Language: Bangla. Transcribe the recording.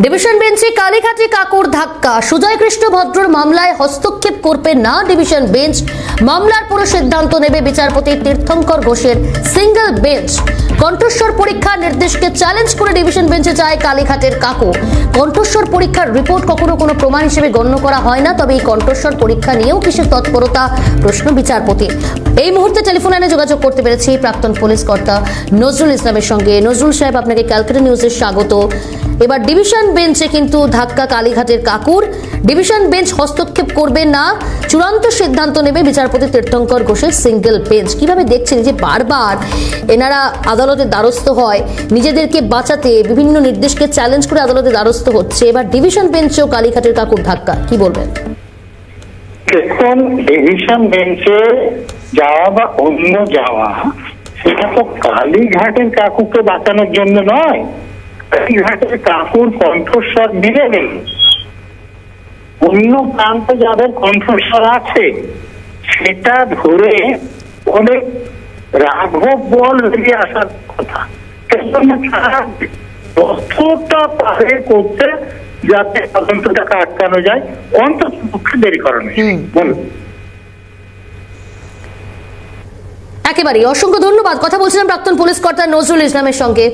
ডিভিশন বেঞ্চে কালীঘাটে কাকুর ধাক্কা। সুজয় কৃষ্ণ ভদ্রর মামলায় হস্তক্ষেপ করবে না ডিভিশন বেঞ্চ। মামলার পুরো সিদ্ধান্ত নেবে বিচারপতি তীর্থঙ্কর ঘোষের সিঙ্গেল বেঞ্চ। কণ্ঠস্বর পরীক্ষার নির্দেশকে চ্যালেঞ্জ করে ডিভিশন বেঞ্চে যায় কালীঘাটের কাকু। কণ্ঠস্বর পরীক্ষার রিপোর্ট কখনো কোনো প্রমাণ হিসেবে গণ্য করা হয় না, তবে এই কণ্ঠস্বর পরীক্ষা নিয়েও কিসের তৎপরতা, প্রশ্ন বিচারপতি। এই মুহূর্তে টেলিফোন লাইনে যোগাযোগ করতে পেরেছি প্রাক্তন পুলিশ কর্তা নজরুল ইসলামের সঙ্গে। নজরুল সাহেব, আপনাকে ক্যালকাটা নিউজে স্বাগত। এবার ডিভিশন বেঞ্চে কিন্তু ধাক্কা কালীঘাটের কাকুর। ডিভিশন বেঞ্চ হস্তক্ষেপ করবে না, চূড়ান্ত সিদ্ধান্ত নেবে বিচারপতি তীর্থঙ্কর ঘোষের সিঙ্গেল বেঞ্চ। কিভাবে দেখছেন যে বারবার এনারা আদালতের দ্বারস্থ হয়, নিজেদেরকে বাঁচাতে বিভিন্ন নির্দেশকে চ্যালেঞ্জ করে আদালতের দ্বারস্থ হচ্ছে, এবার ডিভিশন বেঞ্চেও কালীঘাটের কাকুর ধাক্কা, কি বলবেন? দেখুন, ডিভিশন বেঞ্চে যাওয়া বা অন্য যাওয়া সেটা তো কালীঘাটের কাকুকে বাঁচানোর জন্য নয়। কালীঘাটের কাকুর কণ্ঠস্বর দিলে নেই, অন্য প্রান্তে যাদের কণ্ঠস্বর আছে সেটা ধরে অনেক রাঘব বল বেরিয়ে আসার কথা। তথ্যটা পারে করতে যাতে তদন্তটাকে আটকানো যায়, অন্তত পক্ষে দেরি করানো বলুন। একেবারে অসংখ্য ধন্যবাদ। কথা বলছিলাম প্রাক্তন পুলিশ কর্তা নজরুল ইসলামের সঙ্গে।